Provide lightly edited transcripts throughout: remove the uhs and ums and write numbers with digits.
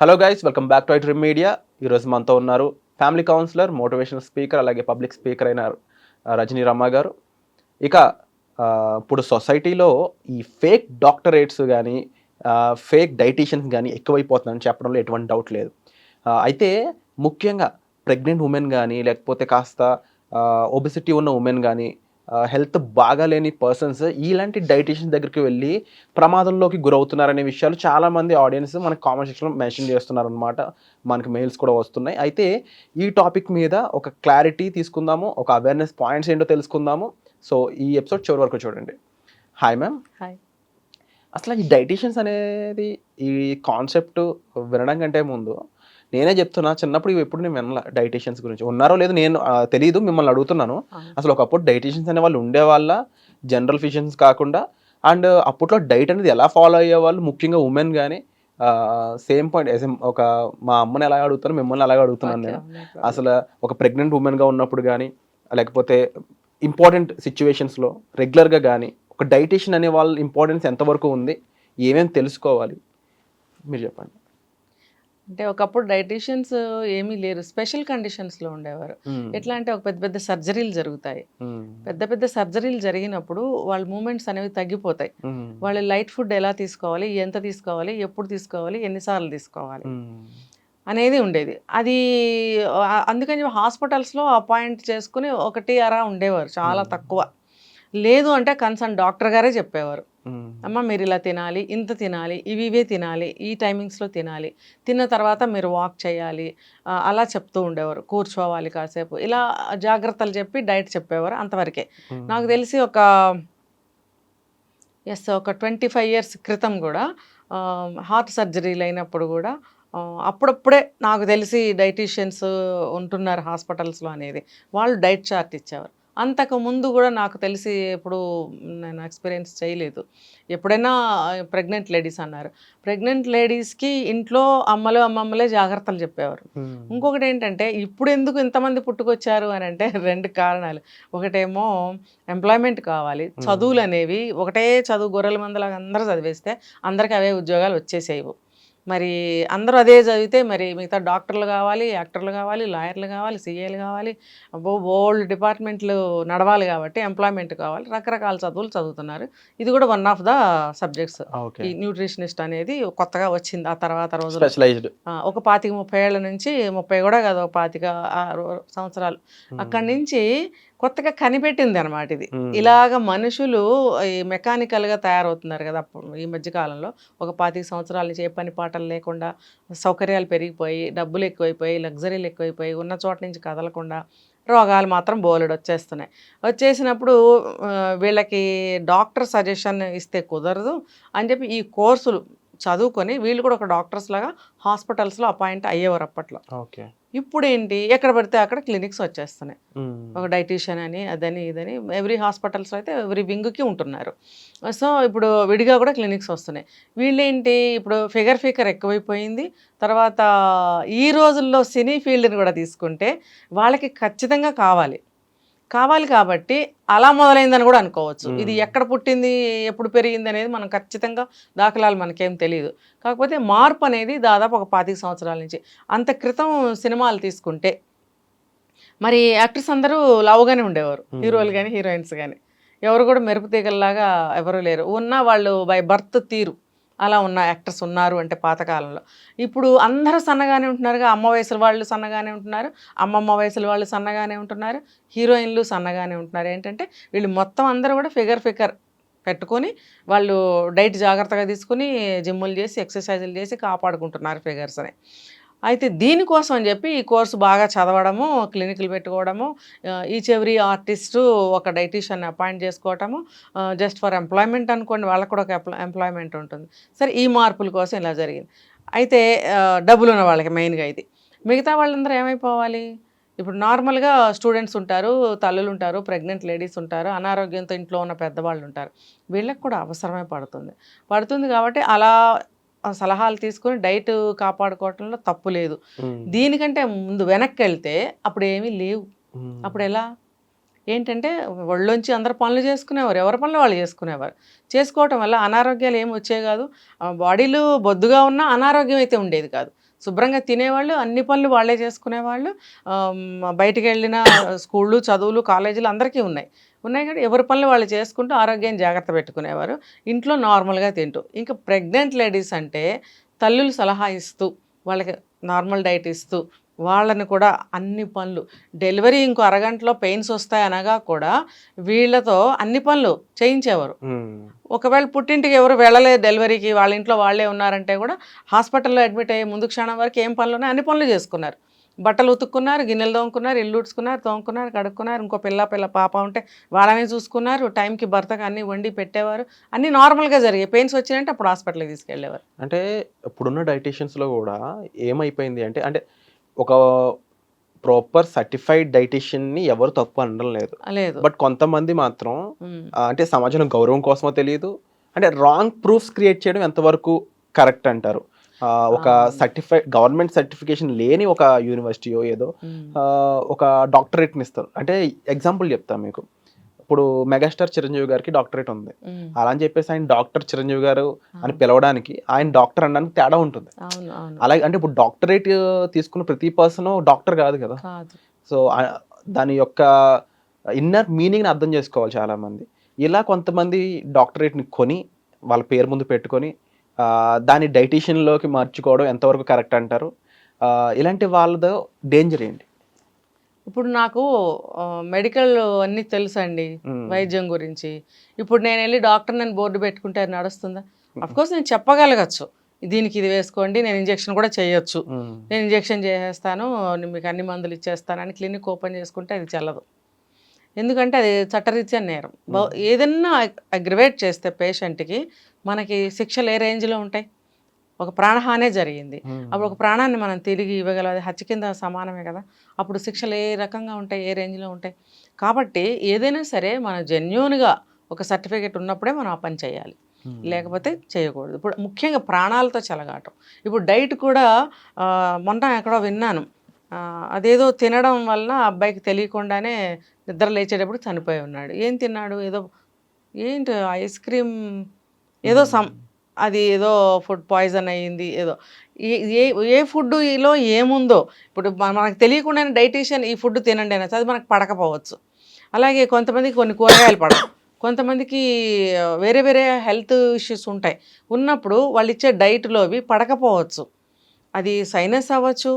Hello guys, welcome back to iDream media. ఈరోజు మనతో ఉన్నారు ఫ్యామిలీ కౌన్సిలర్, మోటివేషనల్ స్పీకర్, అలాగే పబ్లిక్ స్పీకర్ అయిన రజనీ రమ్మ గారు. ఇక ఇప్పుడు సొసైటీలో ఈ ఫేక్ డాక్టరేట్స్ కానీ, ఫేక్ డైటీషియన్స్ కానీ ఎక్కువైపోతుందని చెప్పడంలో ఎటువంటి డౌట్ లేదు. అయితే ముఖ్యంగా ప్రెగ్నెంట్ ఉమెన్ కానీ, లేకపోతే కాస్త ఒబెసిటీ ఉన్న ఉమెన్ కానీ, హెల్త్ బాగాలేని పర్సన్స్ ఇలాంటి డైటీషియన్స్ దగ్గరికి వెళ్ళి ప్రమాదంలోకి గురవుతున్నారనే విషయాలు చాలామంది ఆడియన్స్ మనకి కామెంట్ సెక్షన్‌లో మెన్షన్ చేస్తున్నారనమాట. మనకి మెయిల్స్ కూడా వస్తున్నాయి. అయితే ఈ టాపిక్ మీద ఒక క్లారిటీ తీసుకుందాము. ఒక అవేర్‌నెస్ పాయింట్స్ ఏంటో తెలుసుకుందాము. సో, ఈ ఎపిసోడ్ చివరి వరకు చూడండి. Hi ma'am. హాయ్. అసలు ఈ డైటీషియన్స్ అనేది ఈ కాన్సెప్ట్ వినడం కంటే ముందు నేనే చెప్తున్నా, చిన్నప్పుడు ఇవి ఎప్పుడు నేను వినల డైటీషియన్స్ గురించి. ఉన్నారో లేదో నేను తెలీదు. మిమ్మల్ని అడుగుతున్నాను. అసలు ఒకప్పుడు డైటీషియన్స్ అనేవాళ్ళు ఉండేవాళ్ళా? జనరల్ ఫిజిషియన్స్ కాకుండా. అండ్ అప్పట్లో డైట్ అనేది ఎలా ఫాలో అయ్యేవాళ్ళు? ముఖ్యంగా ఉమెన్ గాని సేమ్ పాయింట్ ఒక మా అమ్మని ఎలాగ అడుగుతానో మిమ్మల్ని అలాగే అడుగుతున్నాను ఓకే. నేను. No problem. అసలు ఒక ప్రెగ్నెంట్ ఉమెన్‌గా ఉన్నప్పుడు గాని, లేకపోతే ఇంపార్టెంట్ సిట్యుయేషన్స్‌లో రెగ్యులర్‌గా గాని, ఒక డైటీషియన్ అనే వాళ్ళ ఇంపార్టెన్స్ ఎంతవరకు ఉంది? ఏమేమి తెలుసుకోవాలి? మీరు చెప్పండి. అంటే ఒకప్పుడు డైటీషియన్స్ ఏమీ లేరు. స్పెషల్ కండిషన్స్‌లో ఉండేవారు. హ్మ్. ఎట్లా అంటే ఒక పెద్ద పెద్ద సర్జరీలు జరుగుతాయి. హ్మ్. పెద్ద పెద్ద సర్జరీలు జరిగినప్పుడు వాళ్ళ మూవ్‌మెంట్స్ అనేవి తగ్గిపోతాయి. హ్మ్. వాళ్ళు లైట్ ఫుడ్ ఎలా తీసుకోవాలి? ఎంత తీసుకోవాలి? ఎప్పుడు తీసుకోవాలి? ఎన్ని సార్లు తీసుకోవాలి? హ్మ్. అనేది ఉండేది. అది అందుకని హాస్పిటల్స్‌లో అపాయింట్ చేసుకొని ఒకటి అరా ఉండేవారు. చాలా హ్మ్. తక్కువ. లేదు అంటే కన్సర్న్ డాక్టర్ గారే చెప్పేవారు. హ్మ్. అమ్మ మీరు ఇలా తినాలి, ఇంత తినాలి, ఇవే తినాలి, ఈ టైమింగ్స్‌లో తినాలి. తిన్న తర్వాత మీరు వాక్ చేయాలి. అలా చెప్తూ ఉండేవారు. కూర్చోవాలి కాసేపు. ఇలా జాగ్రత్తలు చెప్పి డైట్ చెప్పేవారు. అంతవరకే. హ్మ్. నాకు తెలిసి ఒక 25 ఇయర్స్ క్రితం గూడా హార్ట్ సర్జరీలయినప్పుడు గూడా అప్పుడప్పుడే నాకు తెలిసి డైటీషియన్స్ ఉంటున్నారు హాస్పిటల్స్‌లో అనేది. వాళ్ళు డైట్ చార్ట్ ఇచ్చేవారు. అంతకుముందు గూడా నాకు తెలిసి ఎప్పుడు నేను ఎక్స్‌పీరియన్స్ చేయలేదు. ఎప్పుడైనా ప్రెగ్నెంట్ లేడీస్ అన్నారు. ప్రెగ్నెంట్ లేడీస్‌కి ఇంట్లో అమ్మలు, అమ్మమ్మలే జాగ్రత్తలు చెప్పేవారు. హ్మ్. ఇంకొకటేంటంటే ఇప్పుడెందుకు ఇంతమంది పుట్టుకొచ్చారు అనంటే 2 కారణాలు. ఒకటేమో ఎంప్లాయ్‌మెంట్ కావాలి. హ్మ్. చదువులనేవి ఒకటే చదువు గొర్రెల మందలాగా అందరూ చదివేస్తే అందరికి అవే ఉద్యోగాలు వచ్చేసేయవు. మరి అందరూ అదే చదివితే మరి మిగతా డాక్టర్లు కావాలి, యాక్టర్లు కావాలి, లాయర్లు కావాలి, సీఏలు కావాలి. అబ్బో! బోలెడు డిపార్ట్‌మెంట్లు నడవాలి కాబట్టి ఎంప్లాయ్‌మెంట్ కావాలి. రకరకాల చదువులు చదువుతున్నారు. ఇది కూడా one of the subjects. Okay. ఈ న్యూట్రిషనిస్ట్ అనేది కొత్తగా వచ్చింది ఆ తర్వాత రోజుల్లో. స్పెషలైజ్డ్. ఒక 25, 30 ఏళ్ల నుంచి 30 కూడా కాదు. ఒక 25 సంవత్సరాలు. అక్కడి హ్మ్. నుంచి కొత్తగా కనిపెట్టిందనమాట ఇది. హ్మ్. ఇలాగ మనుషులు ఈ మెకానికల్‌గా తయారవుతున్నారు గదా! ఈ మధ్య కాలంలో. ఒక 25 సంవత్సరాల నుంచి ఏ పని పాటలు లేకుండా సౌకర్యాలు పెరిగిపోయి, డబ్బులు ఎక్కువైపోయి, లగ్జరీలు ఎక్కువైపోయి, ఉన్న చోట నుంచి కదలకుండా రోగాలు మాత్రం బోలెడొచ్చేస్తున్నాయి. వచ్చేసినప్పుడు వీళ్ళకి డాక్టర్ సజెషన్ ఇస్తే కుదరదు అని చెప్పి ఈ కోర్సులు చదువుకొని వీళ్ళు కూడా ఒక డాక్టర్స్‌లాగా హాస్పిటల్స్‌లో అపాయింట్ అయ్యేవారు అప్పట్లో. ఓకే. ఇప్పుడేంటి ఎక్కడ పడితే అక్కడ క్లినిక్స్ వచ్చేస్తున్నాయి. హ్మ్. ఒక డైటీషియన్ అని, అదని, ఇదని ఎవ్రీ హాస్పిటల్స్‌లో అయితే ఎవ్రీ వింగ్‌కి ఉంటున్నారు. సో, ఇప్పుడు విడిగా కూడా క్లినిక్స్ వస్తున్నాయి. వీళ్ళేంటి ఇప్పుడు ఫిగర్ ఎక్కువైపోయింది. తర్వాత ఈ రోజుల్లో సినీ ఫీల్డ్‌ని కూడా తీసుకుంటే వాళ్ళకి ఖచ్చితంగా కావాలి. కావాలి కాబట్టి అలా మొదలైందని కూడా అనుకోవచ్చు. ఇది హ్మ్. ఎక్కడ పుట్టింది, ఎప్పుడు పెరిగిందనేది మనం ఖచ్చితంగా దాఖలాలు మనకేం తెలీదు. కాకపోతే మార్పనేది దాదాపు ఒక 25 సంవత్సరాల నుంచి. అంత క్రితం సినిమాలు తీసుకుంటే మరి యాక్టర్స్ అందరూ లావుగానే ఉండేవారు. హ్మ్. హీరోలు గాని, హీరోయిన్స్ గాని. ఎవరు కూడా మెరుపు తీగల్లాగా ఎవరు లేరు. ఉన్న వాళ్ళు బై బర్త్ తీరు. అలా ఉన్న యాక్టర్స్ ఉన్నారు అంటే పాతకాలంలో. ఇప్పుడు అందరూ సన్నగానే ఉంటున్నారుగా. అమ్మ వయసుల వాళ్ళు సన్నగానే ఉంటున్నారు. అమ్మమ్మ వయసుల వాళ్ళు సన్నగానే ఉంటున్నారు. హీరోయిన్‌లు సన్నగానే ఉంటున్నారు. ఏంటంటే వీళ్ళు మొత్తం అందరూ కూడా ఫిగర్ పెట్టుకొని వాళ్ళు డైట్ జాగ్రత్తగా తీసుకొని జిమ్ములు చేసి, ఎక్సర్‌సైజులు చేసి కాపాడుకుంటున్నారు ఫిగర్స్‌ని. అయితే దీనికోసం అని చెప్పి ఈ కోర్స్ బాగా చదవడము, క్లినిక్‌లు పెట్టుకోవడము, ఈచ్ ఎవ్రీ ఆర్టిస్టు ఒక డైటీషియన్‌ని అపాయింట్ చేసుకోవటము, జస్ట్ ఫర్ ఎంప్లాయ్‌మెంట్ అనుకోండి వాళ్ళకి కూడా ఒక ఎంప్లాయ్‌మెంట్ ఉంటుంది. సరే ఈ మార్పుల కోసం ఇలా జరిగింది. అయితే డబ్బులున్న వాళ్ళకి మెయిన్‌గా ఇది. మిగతా వాళ్ళందరూ ఏమైపోవాలి? ఇప్పుడు నార్మల్‌గా స్టూడెంట్స్ ఉంటారు, తల్లులుంటారు, ప్రెగ్నెంట్ లేడీస్ ఉంటారు, అనారోగ్యంతో ఇంట్లో ఉన్న పెద్దవాళ్ళుంటారు. వీళ్ళకి కూడా అవసరమే పడుతుంది. పడుతుంది కాబట్టి అలా సలహాలు తీసుకొని డైట్ కాపాడుకోవటంలో తప్పు లేదు. హ్మ్. దీనికంటే ముందు వెనక్కెళ్తే అప్పుడేమీ లేవు. హ్మ్. అప్పుడెలా? ఏంటంటే ఒళ్ళోంచి అందరూ పనులు చేసుకునేవారు. ఎవరి పనులు వాళ్ళు చేసుకునేవారు. చేసుకోవటం వల్ల అనారోగ్యాలు ఏమి వచ్చేవి కాదు. బాడీలు బొద్దుగా ఉన్నా అనారోగ్యం అయితే ఉండేది కాదు. శుభ్రంగా తినేవాళ్ళు, అన్ని పనులు వాళ్ళే చేసుకునేవాళ్ళు. బయటికి వెళ్ళిన స్కూళ్ళు, చదువులు, కాలేజీలు అందరికీ ఉన్నాయి కానీ ఎవరి పనులు వాళ్ళు చేసుకుంటూ ఆరోగ్యాన్ని జాగ్రత్త పెట్టుకునేవారు. ఇంట్లో నార్మల్గా తింటూ. ఇంకా ప్రెగ్నెంట్ లేడీస్ అంటే తల్లులు సలహా ఇస్తూ, వాళ్ళకి నార్మల్ డైట్ ఇస్తూ, వాళ్ళని కూడా అన్ని పనులు, డెలివరీ ఇంకో అరగంటలో పెయిన్స్ వస్తాయి అనగా కూడా వీళ్ళతో అన్ని పనులు చేయించేవారు. ఒకవేళ పుట్టింటికి ఎవరు వెళ్ళలేదు డెలివరీకి, వాళ్ళ ఇంట్లో వాళ్ళే ఉన్నారంటే కూడా హాస్పిటల్లో అడ్మిట్ అయ్యే ముందు క్షణం వరకు ఏం పనులు ఉన్నాయి అన్ని పనులు చేసుకున్నారు. బట్టలు ఉతుక్కున్నారు, గిన్నెలు తోముకున్నారు, ఇల్లు ఉడుచుకున్నారు, తోముకున్నారు, కడుక్కున్నారు, ఇంకో పిల్ల పాప ఉంటే వాళ్ళని చూసుకున్నారు, టైంకి భర్తకు అన్నీ వండి పెట్టేవారు. అన్నీ నార్మల్గా జరిగాయి. పెయిన్స్ వచ్చినాయంటే అప్పుడు హాస్పిటల్కి తీసుకెళ్ళేవారు. అంటే ఇప్పుడున్న డైటీషియన్స్లో కూడా ఏమైపోయింది అంటే అంటే ఒక ప్రాపర్ సర్టిఫైడ్ డైటీషియన్ని ఎవరు తప్పు అనడం లేదు. లేదు. బట్ కొంతమంది మాత్రం ఉమ్. అంటే సమాజంలో గౌరవం కోసమో తెలియదు, అంటే రాంగ్ ప్రూఫ్స్ క్రియేట్ చేయడం ఎంతవరకు కరెక్ట్ అంటారు? ఒక సర్టిఫైడ్ గవర్నమెంట్ సర్టిఫికేషన్ లేని ఒక యూనివర్సిటీయో ఏదో ఒక డాక్టరేట్ని ఇస్తారు. అంటే ఎగ్జాంపుల్ చెప్తాను మీకు. ఇప్పుడు మెగాస్టార్ చిరంజీవి గారికి డాక్టరేట్ ఉంది. అలా అని చెప్పేసి ఆయన డాక్టర్ చిరంజీవి గారు అని పిలవడానికి, ఆయన డాక్టర్ అనడానికి తేడా ఉంటుంది. అలాగే అంటే ఇప్పుడు డాక్టరేట్ తీసుకున్న ప్రతి పర్సన్ డాక్టర్ కాదు కదా. సో దాని యొక్క ఇన్నర్ మీనింగ్ని అర్థం చేసుకోవాలి చాలా మంది. ఇలా కొంతమంది డాక్టరేట్ని కొని వాళ్ళ పేరు ముందు పెట్టుకొని దాన్ని డైటీషియన్లోకి మార్చుకోవడం ఎంతవరకు కరెక్ట్ అంటారు? ఇలాంటి వాళ్ళతో డేంజర్ ఏంటి? ఇప్పుడు నాకు మెడికల్ అన్నీ తెలుసండి, వైద్యం గురించి. ఇప్పుడు నేను వెళ్ళి డాక్టర్ నేను బోర్డు పెట్టుకుంటే అది నడుస్తుందా? అఫ్కోర్స్ నేను చెప్పగలగచ్చు, దీనికి ఇది వేసుకోండి, నేను ఇంజెక్షన్ కూడా చేయొచ్చు, నేను ఇంజెక్షన్ చేసేస్తాను, మీకు అన్ని మందులు ఇచ్చేస్తాను అని క్లినిక్ ఓపెన్ చేసుకుంటే అది చెల్లదు. ఎందుకంటే అది చట్టరీత్యా నేరం. ఏదన్నా అగ్రివేట్ చేస్తే పేషెంట్కి మనకి శిక్షలు ఏ రేంజ్లో ఉంటాయి? ఒక ప్రాణహానే జరిగింది, అప్పుడు ఒక ప్రాణాన్ని మనం తిరిగి ఇవ్వగలం, అది హత్య కింద సమానమే కదా. అప్పుడు శిక్షలు ఏ రకంగా ఉంటాయి, ఏ రేంజ్లో ఉంటాయి? కాబట్టి ఏదైనా సరే మన జెన్యూన్గా ఒక సర్టిఫికేట్ ఉన్నప్పుడే మనం ఆ పని చేయాలి, లేకపోతే చేయకూడదు. ఇప్పుడు ముఖ్యంగా ప్రాణాలతో చెలగాటం. ఇప్పుడు డైట్ కూడా మొన్న ఎక్కడో విన్నాను, అదేదో తినడం వలన అబ్బాయికి తెలియకుండానే నిద్ర లేచేటప్పుడు చనిపోయి ఉన్నాడు. ఏం తిన్నాడు? ఏంటి ఐస్ క్రీమ్ ఏదో అది ఏదో ఫుడ్ పాయిజన్ అయ్యింది ఏదో. ఏ ఏ ఫుడ్లో ఏముందో ఇప్పుడు మనకు తెలియకుండానే డైటీషియన్ ఈ ఫుడ్ తినండి అనేది అది మనకు పడకపోవచ్చు. అలాగే కొంతమందికి కొన్ని కూరగాయలు పడవు, కొంతమందికి వేరే వేరే హెల్త్ ఇష్యూస్ ఉంటాయి. ఉన్నప్పుడు వాళ్ళు ఇచ్చే డైట్లో అవి పడకపోవచ్చు. అది సైనస్ అవ్వచ్చు,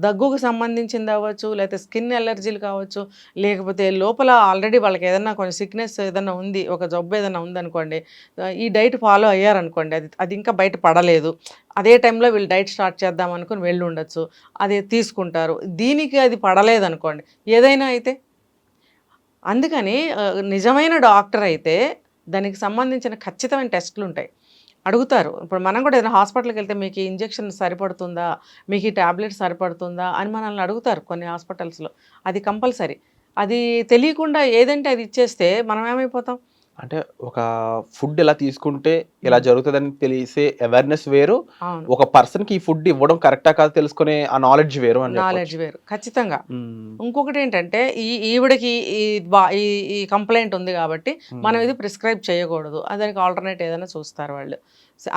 దగ్గుకు సంబంధించింది అవ్వచ్చు, లేకపోతే స్కిన్ ఎలర్జీలు కావచ్చు, లేకపోతే లోపల ఆల్రెడీ వాళ్ళకి ఏదైనా కొంచెం సిక్నెస్ ఏదైనా ఉంది, ఒక జబ్బు ఏదైనా ఉందనుకోండి, ఈ డైట్ ఫాలో అయ్యారనుకోండి, అది ఇంకా బయట పడలేదు, అదే టైంలో వీళ్ళు డైట్ స్టార్ట్ చేద్దాం అనుకుని వెళ్ళి ఉండొచ్చు, అది తీసుకుంటారు, దీనికి అది పడలేదనుకోండి, ఏదైనా అయితే. అందుకని నిజమైన డాక్టర్ అయితే దానికి సంబంధించిన ఖచ్చితమైన టెస్టులు ఉంటాయి, అడుగుతారు. ఇప్పుడు మనం కూడా ఏదైనా హాస్పిటల్కి వెళ్తే మీకు ఈ ఇంజెక్షన్ సరిపడుతుందా, మీకు ఈ ట్యాబ్లెట్ సరిపడుతుందా అని మనల్ని అడుగుతారు కొన్ని హాస్పిటల్స్లో. అది కంపల్సరీ. అది తెలియకుండా ఏదంటే అది ఇచ్చేస్తే మనం ఏమైపోతాం? అంటే ఒక ఫుడ్ ఇలా తీసుకుంటే ఇలా జరుగుతుందని తెలిసే అవేర్నెస్ వేరు, ఒక పర్సన్కి ఈ ఫుడ్ ఇవ్వడం కరెక్టా కాదు తెలుసుకునే ఆ నాలెడ్జ్ వేరు అని నాలెడ్జ్ వేరు ఖచ్చితంగా. ఇంకొకటి ఏంటంటే ఈవిడకి ఈ కంప్లైంట్ ఉంది కాబట్టి మనం ఇది ప్రిస్క్రైబ్ చేయకూడదు, దానికి ఆల్టర్నేట్ ఏదైనా చూస్తారు వాళ్ళు.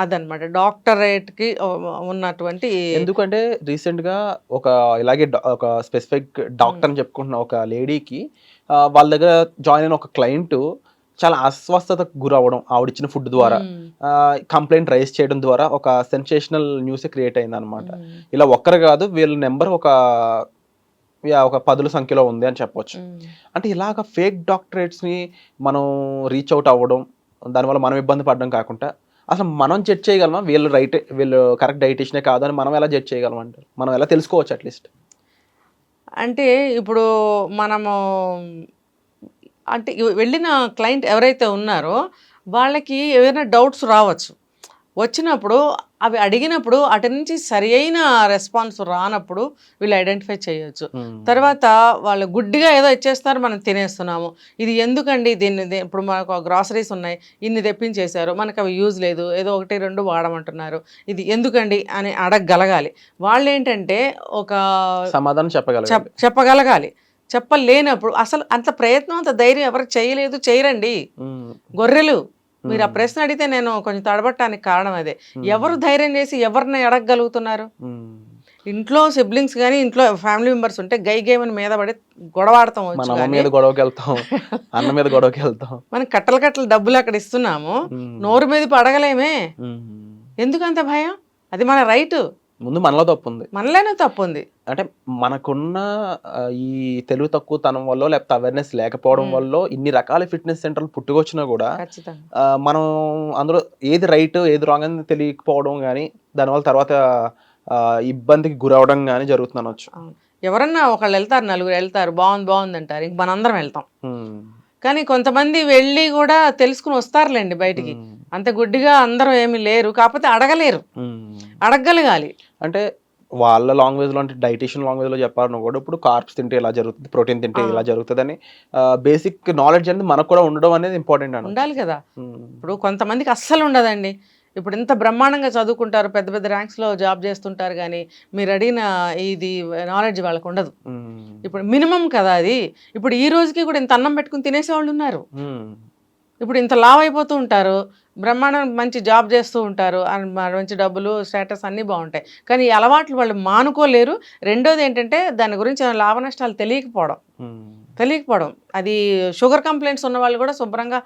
అదనమాట డాక్టరేట్కి ఉన్నటువంటి. ఎందుకంటే రీసెంట్గా ఒక ఇలాగే ఒక స్పెసిఫిక్ డాక్టర్ అని చెప్పుకుంటున్న ఒక లేడీకి వాళ్ళ దగ్గర జాయిన్ అయిన ఒక క్లయింట్ చాలా అస్వస్థతకు గురవ్వడం ఆవిడిచ్చిన ఫుడ్ ద్వారా, కంప్లైంట్ రైజ్ చేయడం ద్వారా ఒక సెన్సేషనల్ న్యూస్ క్రియేట్ అయింది అనమాట. ఇలా ఒక్కరు కాదు, వీళ్ళ నెంబర్ ఒక 10ల సంఖ్యలో ఉంది అని చెప్పొచ్చు. అంటే ఇలాగ ఫేక్ డాక్టరేట్స్ని మనం రీచ్ అవుట్ అవ్వడం, దానివల్ల మనం ఇబ్బంది పడడం కాకుండా అసలు మనం జడ్జ్ చేయగలమా వీళ్ళు కరెక్ట్ డైటీషియనే కాదని మనం ఎలా జడ్జ్ చేయగలం అంటారు? మనం ఎలా తెలుసుకోవచ్చు అట్లీస్ట్? అంటే ఇప్పుడు మనము అంటే వెళ్ళిన క్లయింట్ ఎవరైతే ఉన్నారో వాళ్ళకి ఏదైనా డౌట్స్ రావచ్చు, వచ్చినప్పుడు అవి అడిగినప్పుడు అటు నుంచి సరి అయిన రెస్పాన్స్ రానప్పుడు వీళ్ళు ఐడెంటిఫై చేయొచ్చు. తర్వాత వాళ్ళు గుడ్డిగా ఏదో ఇచ్చేస్తారు, మనం తినేస్తున్నాము, ఇది ఎందుకండి, ఇప్పుడు మనకు గ్రాసరీస్ ఉన్నాయి, ఇన్ని తెప్పించేశారు, మనకు అవి యూజ్ లేదు, ఏదో 1-2 వాడమంటున్నారు, ఇది ఎందుకండి అని అడగగలగాలి. వాళ్ళు ఏంటంటే ఒక సమాధానం చెప్పగలగాలి. చెప్పలేనప్పుడు అసలు అంత ప్రయత్నం అంత ధైర్యం ఎవరు చేయలేదు, చేయరండి గొర్రెలు. మీరు ఆ ప్రశ్న అడిగితే నేను కొంచెం తడబట్టడానికి కారణం అదే. ఎవరు ధైర్యం చేసి ఎవరిని అడగగలుగుతున్నారు? ఇంట్లో సిబ్లింగ్స్ కానీ ఇంట్లో ఫ్యామిలీ మెంబర్స్ ఉంటే గై గేమని మీద పడి గొడవాడతాం మన వచ్చు అమ్మ కానీ మీద గొడవకి వెళ్తాం, అన్న మీద గొడవకి వెళ్తాం. మనం కట్టలు కట్టలు డబ్బులు అక్కడ ఇస్తున్నాము, ఉమ్. నోరు మీద అడగలేమే. ఉమ్. ఎందుకంత భయం? అది మన రైట్, ముందు మనలో తప్పు ఉంది. మనలోనే తప్పు ఉంది. అంటే మనకున్న ఈ తెలివి తక్కువతనం వల్ల లేకపోతే అవేర్నెస్ లేకపోవడం వల్ల ఇన్ని రకాల ఫిట్నెస్ సెంటర్లు పుట్టుకొచ్చినా కూడా ఖచ్చితంగా మనం అందులో ఏది రైట్ ఏది రాంగ్ అని తెలియకపోవడం కానీ దానివల్ల తర్వాత ఇబ్బందికి గురవడం కానీ జరుగుతుంది అనొచ్చు. అవును. ఎవరన్నా ఒకళ్ళు వెళ్తారు, నలుగురు వెళ్తారు, బాగుంది బాగుంది అంటారు, ఇంక మనందరం వెళ్తాం. కానీ కొంతమంది వెళ్ళి కూడా తెలుసుకుని వస్తారులేండి బయటికి. అంత గుడ్డిగా అందరూ ఏమీ లేరు, కాకపోతే అడగలేరు, అడగగలగాలి. అంటే వాళ్ళ లాంగ్వేజ్ లో, అంటే డైటీషియన్ లాంగ్వేజ్ లో చెప్పాలన్నా కూడా ఇప్పుడు కార్బ్స్ తింటే ఇలా జరుగుతుంది, ప్రోటీన్ తింటే ఇలా జరుగుతుంది అని బేసిక్ నాలెడ్జ్ అనేది మనకు కూడా ఉండడం అనేది ఇంపార్టెంట్ అని ఉండాలి కదా. ఇప్పుడు కొంతమందికి అస్సలు ఉండదండి. ఇప్పుడు ఇంత బ్రహ్మాండంగా చదువుకుంటారు, పెద్ద పెద్ద ర్యాంక్స్లో జాబ్ చేస్తుంటారు, కానీ మీరు అడిగిన ఇది నాలెడ్జ్ వాళ్ళకు ఉండదు. ఇప్పుడు మినిమం కదా అది. ఇప్పుడు ఈ రోజుకి కూడా ఇంత అన్నం పెట్టుకుని తినేసేవాళ్ళు ఉన్నారు. ఇప్పుడు ఇంత లావ్ అయిపోతూ ఉంటారు, బ్రహ్మాండం మంచి జాబ్ చేస్తూ ఉంటారు, మంచి డబ్బులు స్టేటస్ అన్నీ బాగుంటాయి, కానీ ఈ అలవాట్లు వాళ్ళు మానుకోలేరు. రెండోది ఏంటంటే దాని గురించి లాభ నష్టాలు తెలియకపోవడం. అది షుగర్ కంప్లైంట్స్ ఉన్న వాళ్ళు కూడా శుభ్రంగా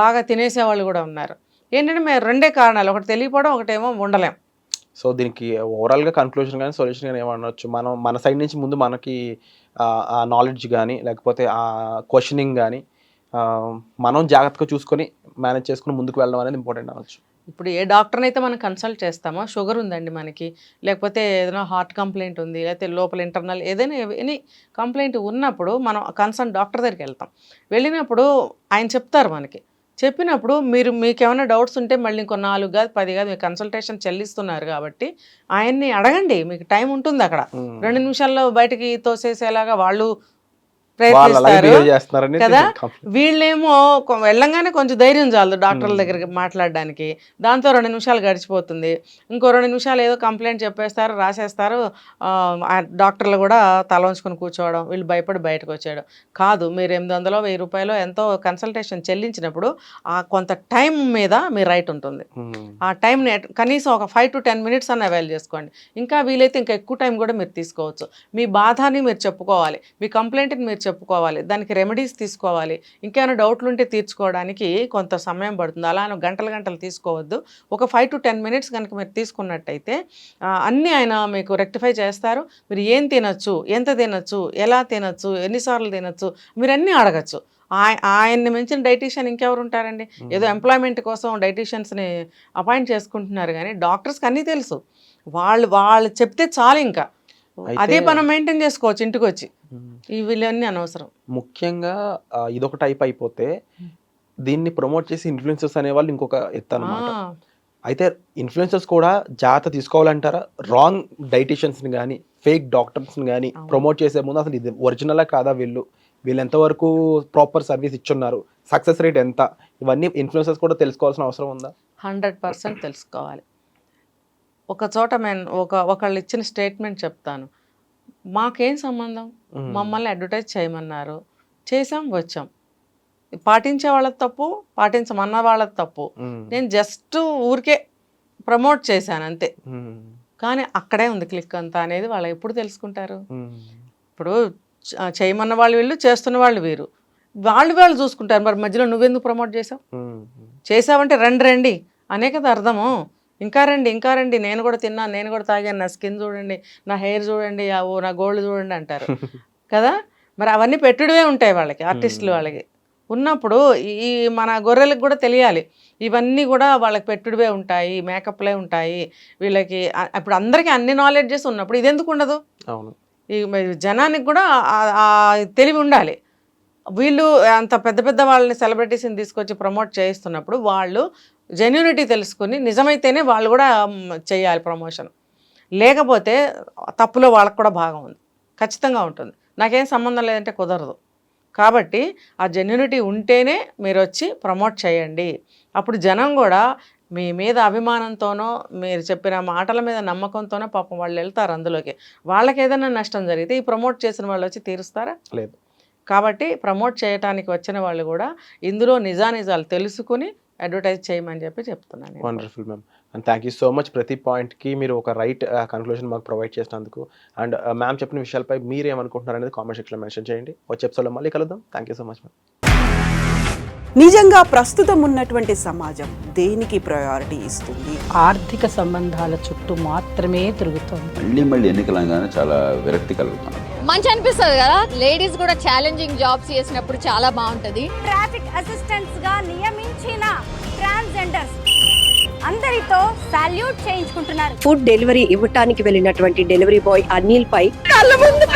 బాగా తినేసే వాళ్ళు కూడా ఉన్నారు. ఏంటంటే మేము రెండే కారణాలు, ఒకటి తెలియకపోవడం, ఒకటేమో ఉండలేం. సో దీనికి ఓవరాల్గా కన్క్లూజన్ కానీ సొల్యూషన్ కానీ ఏమనొచ్చు, మనం మన సైడ్ నుంచి ముందు మనకి ఆ నాలెడ్జ్ కానీ లేకపోతే ఆ క్వశ్చనింగ్ కానీ మనం జాగ్రత్తగా చూసుకొని మేనేజ్ చేసుకుని ముందుకు వెళ్ళడం అనేది ఇంపార్టెంట్ అనొచ్చు. ఇప్పుడు ఏ డాక్టర్ని అయితే మనం కన్సల్ట్ చేస్తామో, షుగర్ ఉందండి మనకి, లేకపోతే ఏదైనా హార్ట్ కంప్లైంట్ ఉంది, లేకపోతే లోపల ఇంటర్నల్ ఏదైనా ఎనీ కంప్లైంట్ ఉన్నప్పుడు మనం కన్సల్ట్ డాక్టర్ దగ్గరికి వెళ్తాం. వెళ్ళినప్పుడు ఆయన చెప్తారు మనకి, చెప్పినప్పుడు మీకేమైనా డౌట్స్ ఉంటే మళ్ళీ ఇంకో 4 కాదు 10 కాదు మీరు కన్సల్టేషన్ చెల్లిస్తున్నారు కాబట్టి ఆయన్ని అడగండి, మీకు టైం ఉంటుంది అక్కడ. 2 నిమిషాల్లో బయటికి తోసేసేలాగా వాళ్ళు ప్రయత్నిస్తారు కదా. వీళ్ళేమో వెళ్ళంగానే కొంచెం ధైర్యం చాలదు డాక్టర్ల దగ్గరికి మాట్లాడడానికి, దాంతో 2 నిమిషాలు గడిచిపోతుంది. ఇంకో 2 నిమిషాలు ఏదో కంప్లైంట్ చెప్పేస్తారు, రాసేస్తారు. డాక్టర్లు కూడా తల ఉంచుకొని కూర్చోవడం, వీళ్ళు భయపడి బయటకు వచ్చాడు. కాదు, మీరు 800 1000 రూపాయలు ఎంతో కన్సల్టేషన్ చెల్లించినప్పుడు ఆ కొంత టైం మీద మీ రైట్ ఉంటుంది. ఆ టైంని కనీసం ఒక 5 to 10 minutes అన్న అవైల్ చేసుకోండి. ఇంకా వీలైతే ఇంకా ఎక్కువ టైం కూడా మీరు తీసుకోవచ్చు. మీ బాధని మీరు చెప్పుకోవాలి, మీ కంప్లైంట్ని మీరు చెప్పుకోవాలి, దానికి రెమెడీస్ తీసుకోవాలి, ఇంకేమైనా డౌట్లు ఉంటే తీర్చుకోవడానికి కొంత సమయం పడుతుంది. అలా గంటలు తీసుకోవద్దు. ఒక 5 to 10 minutes కనుక మీరు తీసుకున్నట్టయితే అన్నీ ఆయన మీకు రెక్టిఫై చేస్తారు. మీరు ఏం తినచ్చు, ఎంత తినచ్చు, ఎలా తినచ్చు, ఎన్నిసార్లు తినచ్చు, మీరు అన్నీ అడగచ్చు. ఆయన్ని మించిన డైటీషియన్ ఇంకెవరు ఉంటారండి? ఏదో ఎంప్లాయ్మెంట్ కోసం డైటీషియన్స్ని అపాయింట్ చేసుకుంటున్నారు, కానీ డాక్టర్స్కి అన్నీ తెలుసు. వాళ్ళు చెప్తే చాలు, ఇంకా అదే మనం మెయింటైన్ చేసుకోవచ్చు ఇంటికి వచ్చి. వీళ్ళన్నీ అనవసరం. ముఖ్యంగా ఇదొక టైప్ అయిపోతే దీన్ని ప్రమోట్ చేసి ఇన్ఫ్లుయెన్సర్స్ అనేవాళ్ళు ఇంకొక ఎత్తు అన్నమాట. అయితే ఇన్ఫ్లుయెన్సర్స్ కూడా జాగ్రత్త తీసుకోవాలంటారా? రాంగ్ డైటీషియన్స్ని కానీ ఫేక్ డాక్టర్స్ని కానీ ప్రమోట్ చేసే ముందు అసలు ఇది ఒరిజినలా కాదా, వీళ్ళు ఎంతవరకు ప్రాపర్ సర్వీస్ ఇచ్చున్నారు, సక్సెస్ రేట్ ఎంత, ఇవన్నీ ఇన్ఫ్లుయెన్సర్స్ కూడా తెలుసుకోవాల్సిన అవసరం ఉందా? 100% తెలుసుకోవాలి. ఒక చోట ఒకళ్ళు ఇచ్చిన స్టేట్మెంట్ చెప్తాను. మాకేం సంబంధం, మమ్మల్ని అడ్వర్టైజ్ చేయమన్నారు, చేసాం వచ్చాం. పాటించే వాళ్ళది తప్పు, పాటించమన్న వాళ్ళది తప్పు. నేను జస్ట్ ఊరికే ప్రమోట్ చేశాను అంతే. కానీ అక్కడే ఉంది క్లిక్ అంతా అనేది వాళ్ళు ఎప్పుడు తెలుసుకుంటారు? ఇప్పుడు చేయమన్న వాళ్ళు వీళ్ళు, చేస్తున్న వాళ్ళు వీరు, వాళ్ళు చూసుకుంటారు. మరి మధ్యలో నువ్వెందుకు ప్రమోట్ చేసావంటే రండి అనే కదా అర్థము. ఇంకా రండి, నేను కూడా తిన్నాను, నేను కూడా తాగాను, నా స్కిన్ చూడండి, నా హెయిర్ చూడండి, నా గోల్డ్ చూడండి అంటారు కదా. మరి అవన్నీ పెట్టుడువే ఉంటాయి వాళ్ళకి, ఆర్టిస్టులు వాళ్ళకి ఉన్నప్పుడు. ఈ మన గొర్రెలకు కూడా తెలియాలి, ఇవన్నీ కూడా వాళ్ళకి పెట్టుడువే ఉంటాయి, మేకప్లే ఉంటాయి వీళ్ళకి. ఇప్పుడు అందరికీ అన్ని నాలెడ్జెస్ ఉన్నప్పుడు ఇది ఎందుకు ఉండదు? అవును, ఈ జనానికి కూడా తెలివి ఉండాలి. వీళ్ళు అంత పెద్ద వాళ్ళని సెలబ్రిటీస్ని తీసుకొచ్చి ప్రమోట్ చేయిస్తున్నప్పుడు వాళ్ళు జెన్యూనిటీ తెలుసుకుని నిజమైతేనే వాళ్ళు కూడా చేయాలి ప్రమోషన్. లేకపోతే తప్పులో వాళ్ళకు కూడా భాగం ఉంది, ఖచ్చితంగా ఉంటుంది. నాకేం సంబంధం లేదంటే కుదరదు. కాబట్టి ఆ జెన్యూనిటీ ఉంటేనే మీరు వచ్చి ప్రమోట్ చేయండి. అప్పుడు జనం కూడా మీ మీద అభిమానంతోనో, మీరు చెప్పిన మాటల మీద నమ్మకంతోనో పాపం వాళ్ళు వెళ్తారు అందులోకి. వాళ్ళకి ఏదైనా నష్టం జరిగితే ఈ ప్రమోట్ చేసిన వాళ్ళు వచ్చి తీరుస్తారా? లేదు. కాబట్టి ప్రమోట్ చేయడానికి వచ్చిన వాళ్ళు కూడా ఇందులో నిజానిజాలు తెలుసుకుని అడ్వర్టైజ్ చేయమని చెప్తున్నాను. Wonderful ma'am. And thank you so much ప్రతి పాయింట్కి మీరు ఒక రైట్ కన్క్లూజన్ మాకు ప్రొవైడ్ చేసినందుకు. అండ్ మ్యామ్ చెప్పిన విషయాలపై మీరు ఏమనుకుంటున్నారు అనేది కామెంట్ సెక్షన్లో మెన్షన్ చేయండి. వచ్చే ఎపిసోడ్లో మళ్ళీ కలుద్దాం. Thank you so much ma'am. నిజంగా ప్రస్తుతం ఉన్నటువంటి సమాజం దేనికి ప్రయారిటీ ఇస్తుంది? ఆర్థిక సంబంధాల చుట్టూ మాత్రమే తిరుగుతోంది. మళ్ళీ ఎన్నికలంగానే చాలా విరక్తి కలుగుతాం. మంచి అనిపిస్తుంది కదా, లేడీస్ కూడా ఛాలెంజింగ్ జాబ్స్ చేసినప్పుడు చాలా బాగుంటది. ట్రాఫిక్ అసిస్టెంట్స్ గా నియమించిన ట్రాన్స్జెండర్స్ అందరితో సాల్యూట్ చేయించుకుంటున్నారు. ఫుడ్ డెలివరీ ఇవ్వటానికి వెళ్ళినటువంటి డెలివరీ బాయ్ అనిల్ పై కళ్ళ ముందు